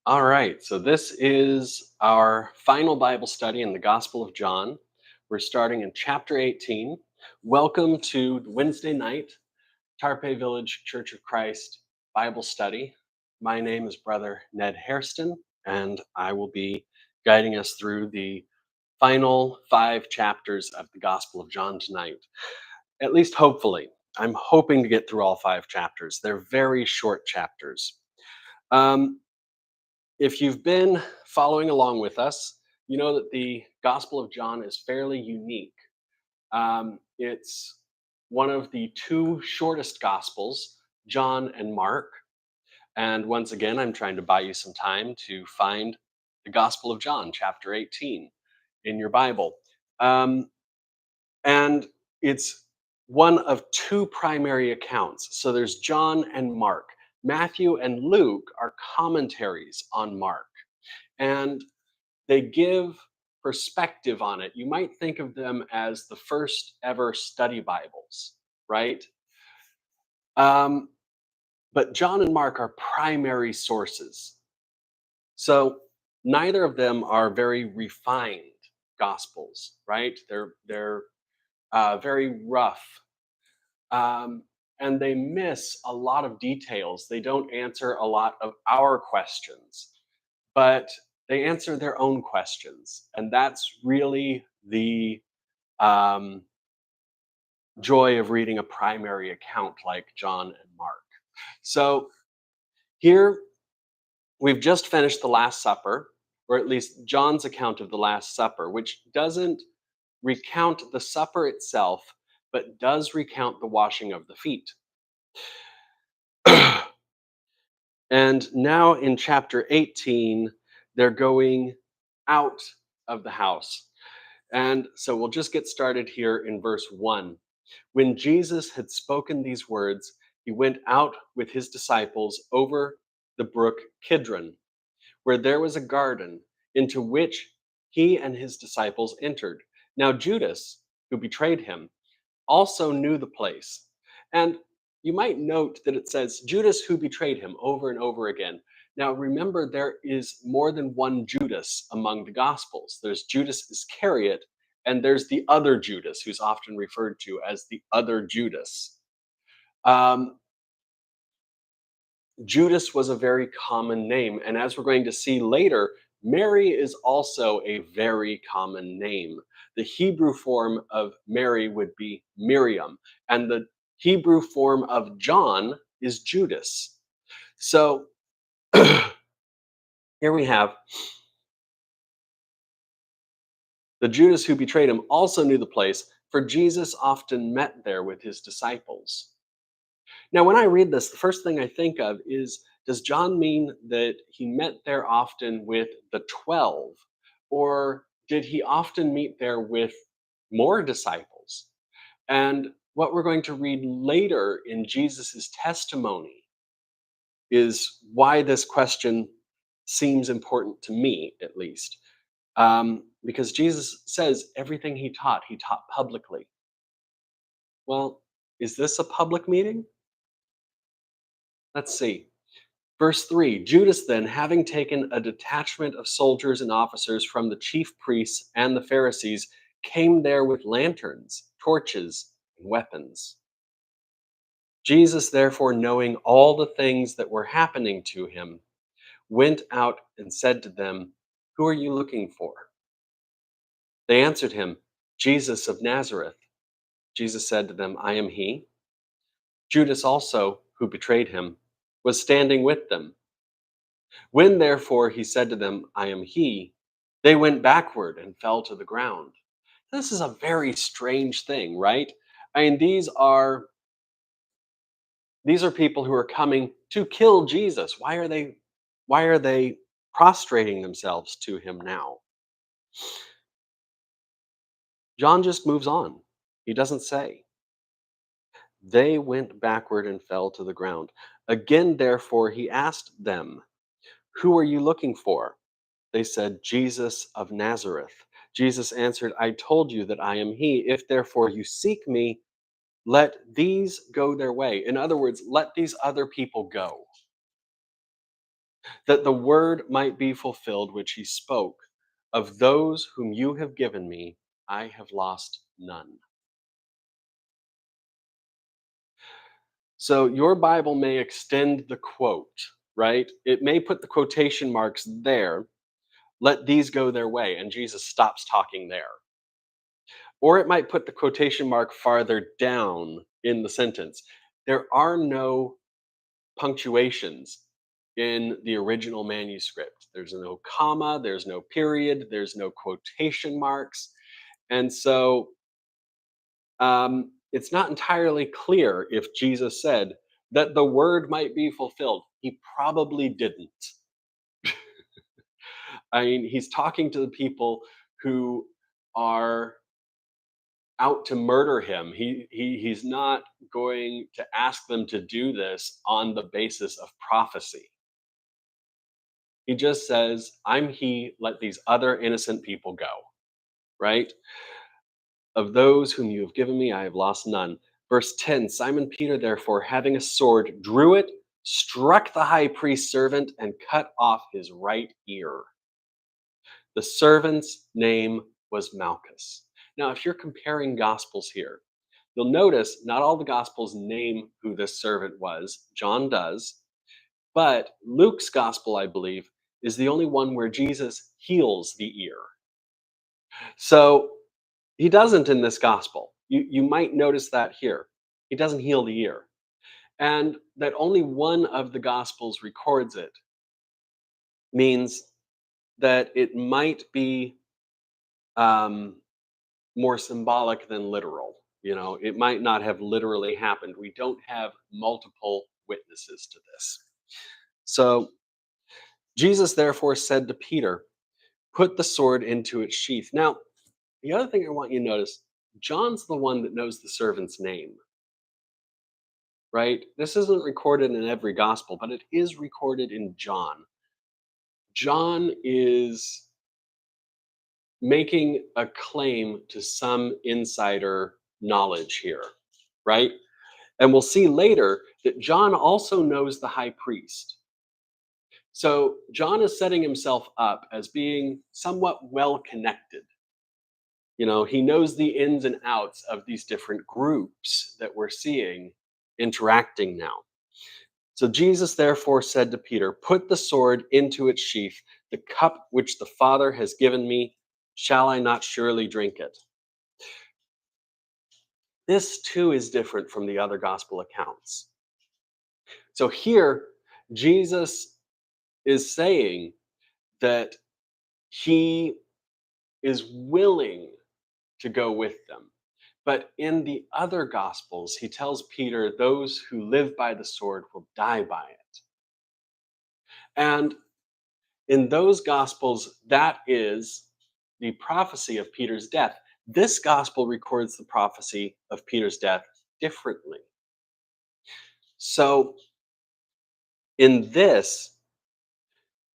All right, so this is our final Bible study in the Gospel of John. We're starting in chapter 18. Welcome to the Wednesday night Tarpey Village Church of Christ Bible study. My name is Brother Ned Hairston, and I will be guiding us through the final 5 chapters of the Gospel of John tonight. At least hopefully. I'm hoping to get through all 5 chapters. They're very short chapters. Um, if you've been following along with us, you know that the Gospel of John is fairly unique. It's one of the two shortest Gospels, John and Mark. And once again, I'm trying to buy you some time to find the Gospel of John, chapter 18, in your Bible. Um, and it's one of two primary accounts. So there's John and Mark. Matthew and Luke are commentaries on Mark. And they give perspective on it. You might think of them as the first ever study Bibles, right? Um, but John and Mark are primary sources. So neither of them are very refined gospels, right? They're very rough, um, and they miss a lot of details. They don't answer a lot of our questions, but they answer their own questions, and that's really the um, joy of reading a primary account like John and Mark. So here we've just finished the Last Supper, or at least John's account of the Last Supper, which doesn't recount the supper itself, but does recount the washing of the feet. And now in chapter 18, they're going out of the house. And so we'll just get started here in verse 1. When Jesus had spoken these words, he went out with his disciples over the brook Kidron, where there was a garden into which he and his disciples entered. Now, Judas, who betrayed him, also knew the place. And you might note that it says Judas who betrayed him over and over again. Now, remember, there is more than one Judas among the Gospels. There's Judas Iscariot, and there's the other Judas, who's often referred to as the other Judas. Um, Judas was a very common name. And as we're going to see later, Mary is also a very common name. The Hebrew form of Mary would be Miriam, and the Hebrew form of John is Judas. So here we have the Judas who betrayed him also knew the place, for Jesus often met there with his disciples. Now, when I read this, the first thing I think of is, does John mean that he met there often with the 12? Or did he often meet there with more disciples? And what we're going to read later in Jesus' testimony is why this question seems important to me, at least. Because Jesus says everything he taught publicly. Well, is this a public meeting? Let's see. Verse 3, Judas then, having taken a detachment of soldiers and officers from the chief priests and the Pharisees, came there with lanterns, torches, and weapons. Jesus, therefore, knowing all the things that were happening to him, went out and said to them, "Who are you looking for?" They answered him, "Jesus of Nazareth." Jesus said to them, "I am he." Judas also, who betrayed him, was standing with them. When therefore he said to them, "I am he," they went backward and fell to the ground. This is a very strange thing, right? I mean, these are people who are coming to kill Jesus. Why are they prostrating themselves to him now? John just moves on. He doesn't say. They went backward and fell to the ground. Again, therefore, he asked them, "Who are you looking for?" They said, "Jesus of Nazareth." Jesus answered, "I told you that I am he. If therefore you seek me, let these go their way." In other words, let these other people go. that the word might be fulfilled which he spoke, of those whom you have given me, I have lost none. So your Bible may extend the quote, right? It may put the quotation marks there, let these go their way, and Jesus stops talking there. Or it might put the quotation mark farther down in the sentence. There are no punctuations in the original manuscript. There's no comma, there's no period, there's no quotation marks. And so it's not entirely clear if Jesus said that the word might be fulfilled. He probably didn't. I mean, he's talking to the people who are out to murder him. He's not going to ask them to do this on the basis of prophecy. He just says, "I'm he, let these other innocent people go." Right? Of those whom you have given me, I have lost none. Verse 10, Simon Peter, therefore, having a sword, drew it, struck the high priest's servant, and cut off his right ear. The servant's name was Malchus. Now, if you're comparing gospels here, you'll notice not all the gospels name who this servant was. John does, but Luke's gospel, I believe, is the only one where Jesus heals the ear. So he doesn't in this gospel. You might notice that here. He doesn't heal the ear. And that only one of the gospels records it means that it might be um, more symbolic than literal. You know, it might not have literally happened. We don't have multiple witnesses to this. So Jesus therefore said to Peter, put the sword into its sheath. Now, the other thing I want you to notice, John's the one that knows the servant's name, right? This isn't recorded in every gospel, but it is recorded in John. John is making a claim to some insider knowledge here, right? And we'll see later that John also knows the high priest. So John is setting himself up as being somewhat well connected. You know, he knows the ins and outs of these different groups that we're seeing interacting now. So Jesus therefore said to Peter, put the sword into its sheath. The cup which the Father has given me, shall I not surely drink it? This too is different from the other gospel accounts. So here, Jesus is saying that he is willing to go with them. But in the other gospels, he tells Peter, those who live by the sword will die by it. And in those gospels, that is the prophecy of Peter's death. This gospel records the prophecy of Peter's death differently. So in this,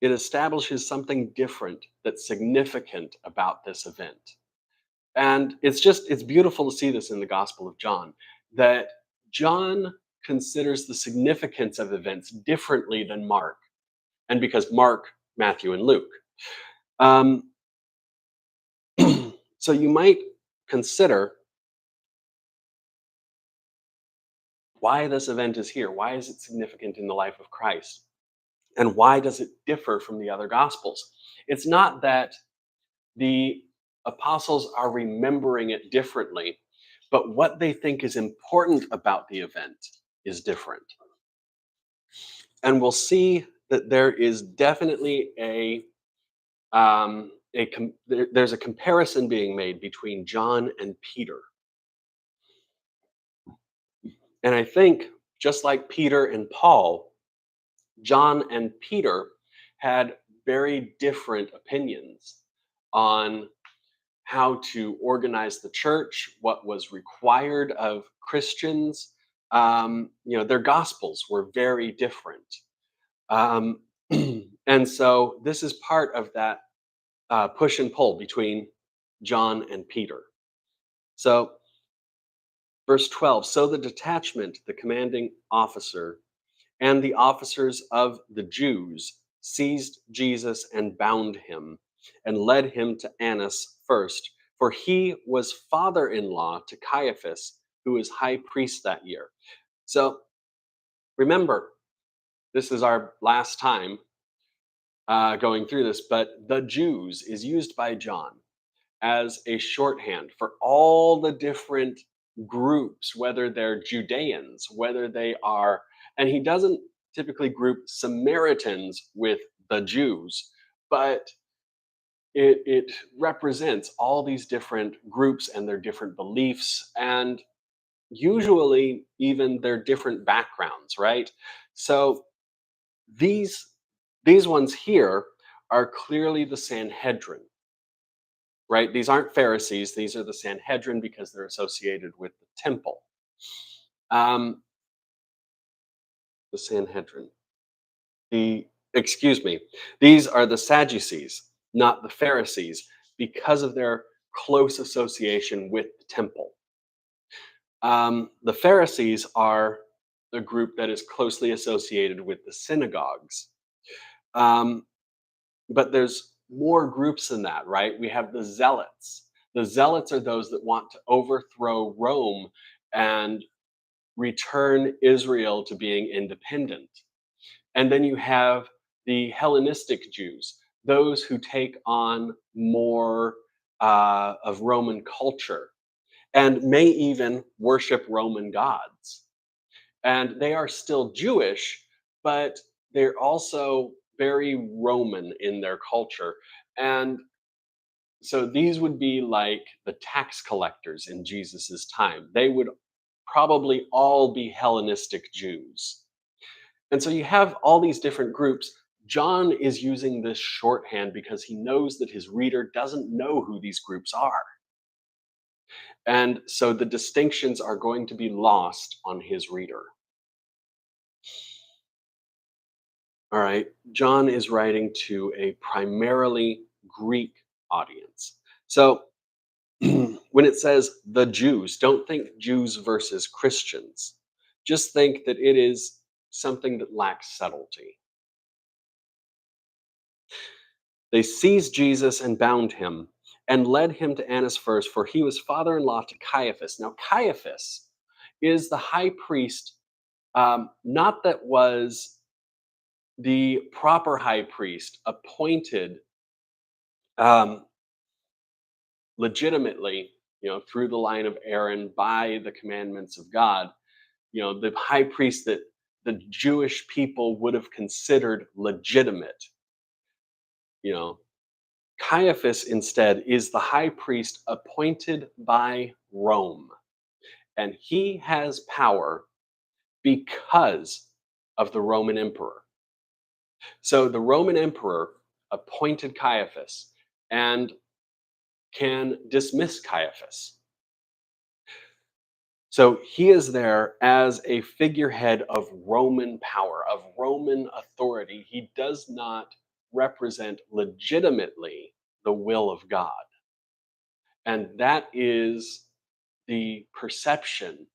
it establishes something different that's significant about this event. And it's beautiful to see this in the Gospel of John, that John considers the significance of events differently than Mark, and because Mark, Matthew, and Luke. Um, so you might consider why this event is here. Why is it significant in the life of Christ? And why does it differ from the other Gospels? It's not that the apostles are remembering it differently, but what they think is important about the event is different. And we'll see that there is definitely there's a comparison being made between John and Peter. And I think just like Peter and Paul, John and Peter had very different opinions on how to organize the church, what was required of Christians. Their gospels were very different. Um, and so this is part of that push and pull between John and Peter. So, verse 12, so the detachment, the commanding officer, and the officers of the Jews seized Jesus and bound him, and led him to Annas first, for he was father in law to Caiaphas, who was high priest that year. So remember, this is our last time going through this, but the Jews is used by John as a shorthand for all the different groups, whether they're Judeans, whether they are, and he doesn't typically group Samaritans with the Jews, but it represents all these different groups and their different beliefs, and usually even their different backgrounds, right? So these these ones here are clearly the Sanhedrin, right? These aren't Pharisees, these are the Sanhedrin because they're associated with the temple. Um, the Sanhedrin. The excuse me. These are the Sadducees, not the Pharisees, because of their close association with the temple. The Pharisees are the group that is closely associated with the synagogues. Um, but there's more groups than that, right? We have the Zealots. The Zealots are those that want to overthrow Rome and return Israel to being independent. And then you have the Hellenistic Jews, those who take on more of Roman culture and may even worship Roman gods. And they are still Jewish, but they're also very Roman in their culture. And so these would be like the tax collectors in Jesus's time. They would probably all be Hellenistic Jews. And so you have all these different groups. John is using this shorthand because he knows that his reader doesn't know who these groups are. And so the distinctions are going to be lost on his reader. All right. John is writing to a primarily Greek audience. So when it says the Jews, don't think Jews versus Christians. Just think that it is something that lacks subtlety. They seized Jesus and bound him and led him to Annas first, for he was father in law to Caiaphas. Now, Caiaphas is the high priest, not that was the proper high priest appointed um, legitimately, through the line of Aaron by the commandments of God, the high priest that the Jewish people would have considered legitimate. You know, Caiaphas instead is the high priest appointed by Rome, and he has power because of the Roman emperor. So the Roman emperor appointed Caiaphas and can dismiss Caiaphas. So he is there as a figurehead of Roman power, of Roman authority. He does not represent legitimately the will of God. And that is the perception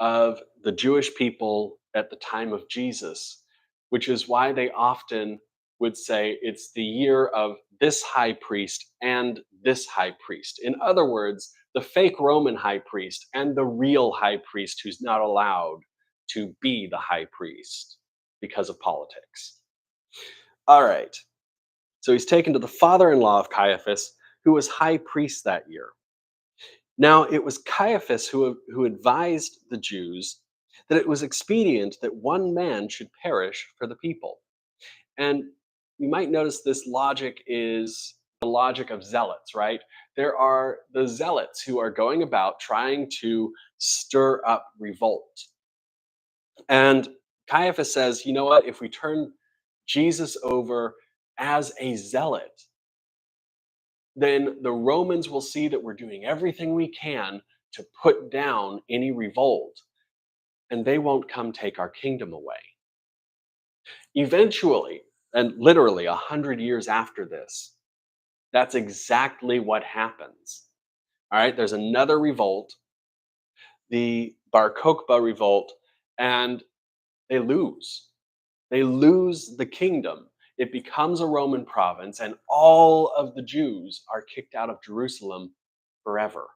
of the Jewish people at the time of Jesus, which is why they often would say it's the year of this high priest and this high priest. In other words, the fake Roman high priest and the real high priest who's not allowed to be the high priest because of politics. All right. So he's taken to the father in law of Caiaphas, who was high priest that year. Now, it was Caiaphas who advised the Jews that it was expedient that one man should perish for the people. And you might notice this logic is the logic of zealots, right? There are the zealots who are going about trying to stir up revolt. And Caiaphas says, you know what? If we turn Jesus over as a zealot, then the Romans will see that we're doing everything we can to put down any revolt, and they won't come take our kingdom away. Eventually, and literally 100 years after this, that's exactly what happens. All right, there's another revolt, the Bar Kokhba revolt, and they lose. They lose the kingdom. It becomes a Roman province, and all of the Jews are kicked out of Jerusalem forever.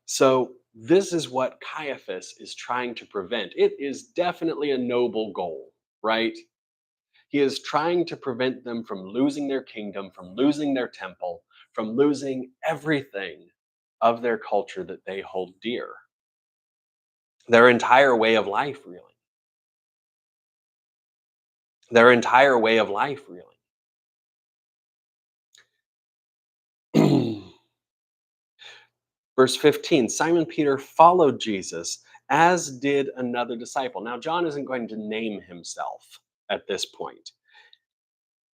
So, this is what Caiaphas is trying to prevent. It is definitely a noble goal, right? He is trying to prevent them from losing their kingdom, from losing their temple, from losing everything of their culture that they hold dear. Their entire way of life, really. Their entire way of life, really. Verse 15, Simon Peter followed Jesus, as did another disciple. Now, John isn't going to name himself at this point.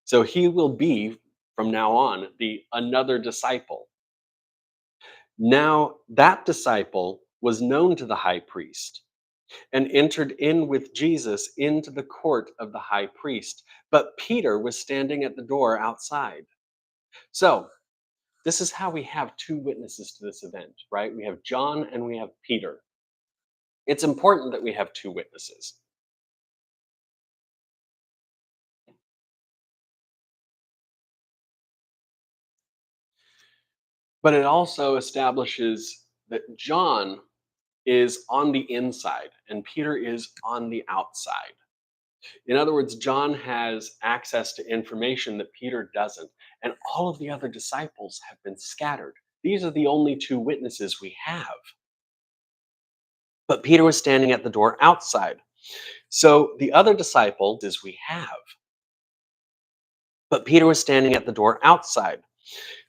So he will be, from now on, the another disciple. Now, that disciple was known to the high priest and entered in with Jesus into the court of the high priest. But Peter was standing at the door outside. So, this is how we have two witnesses to this event, right? We have John and we have Peter. It's important that we have two witnesses. But it also establishes that John is on the inside and Peter is on the outside. In other words, John has access to information that Peter doesn't, and all of the other disciples have been scattered. These are the only two witnesses we have. But Peter was standing at the door outside. So the other disciple is we have. But Peter was standing at the door outside.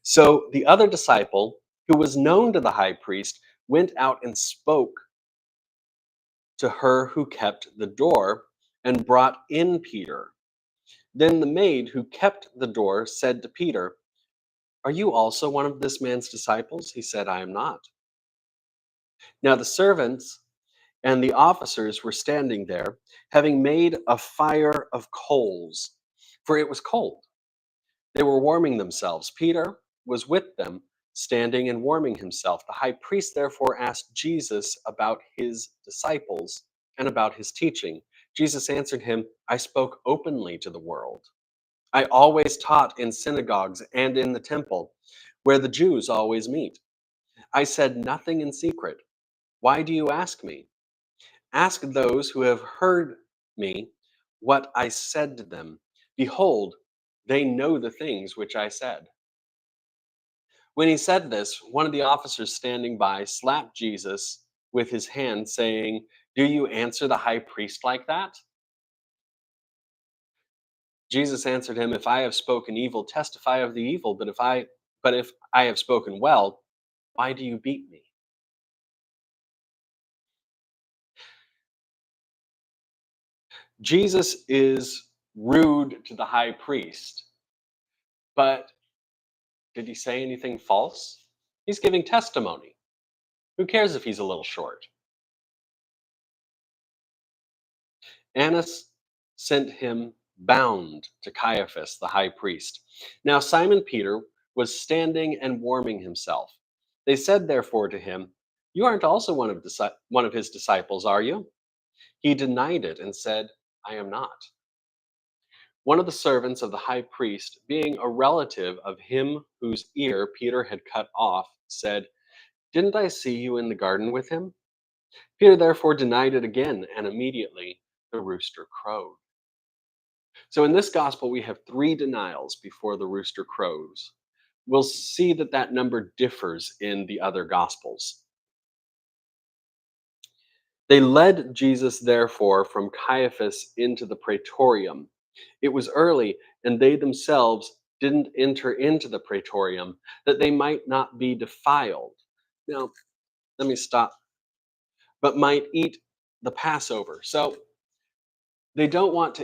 So the other disciple, who was known to the high priest, went out and spoke to her who kept the door and brought in Peter. Then the maid who kept the door said to Peter, "Are you also one of this man's disciples?" He said, "I am not." Now the servants and the officers were standing there, having made a fire of coals, for it was cold. They were warming themselves. Peter was with them, standing and warming himself. The high priest therefore asked Jesus about his disciples and about his teaching. Jesus answered him, "I spoke openly to the world. I always taught in synagogues and in the temple, where the Jews always meet. I said nothing in secret. Why do you ask me? Ask those who have heard me what I said to them. Behold, they know the things which I said." When he said this, one of the officers standing by slapped Jesus with his hand, saying, "Do you answer the high priest like that?" Jesus answered him, "If I have spoken evil, testify of the evil, but if I have spoken well, why do you beat me?" Jesus is rude to the high priest, but did he say anything false? He's giving testimony. Who cares if he's a little short? Annas sent him bound to Caiaphas, the high priest. Now Simon Peter was standing and warming himself. They said therefore to him, "You aren't also one of his disciples, are you?" He denied it and said, "I am not." One of the servants of the high priest, being a relative of him whose ear Peter had cut off, said, "Didn't I see you in the garden with him?" Peter therefore denied it again, and immediately the rooster crowed. So in this gospel, we have three denials before the rooster crows. We'll see that that number differs in the other gospels. They led Jesus, therefore, from Caiaphas into the praetorium. It was early, and they themselves didn't enter into the praetorium, that they might not be defiled. Now, let me stop. But might eat the Passover. So they don't want to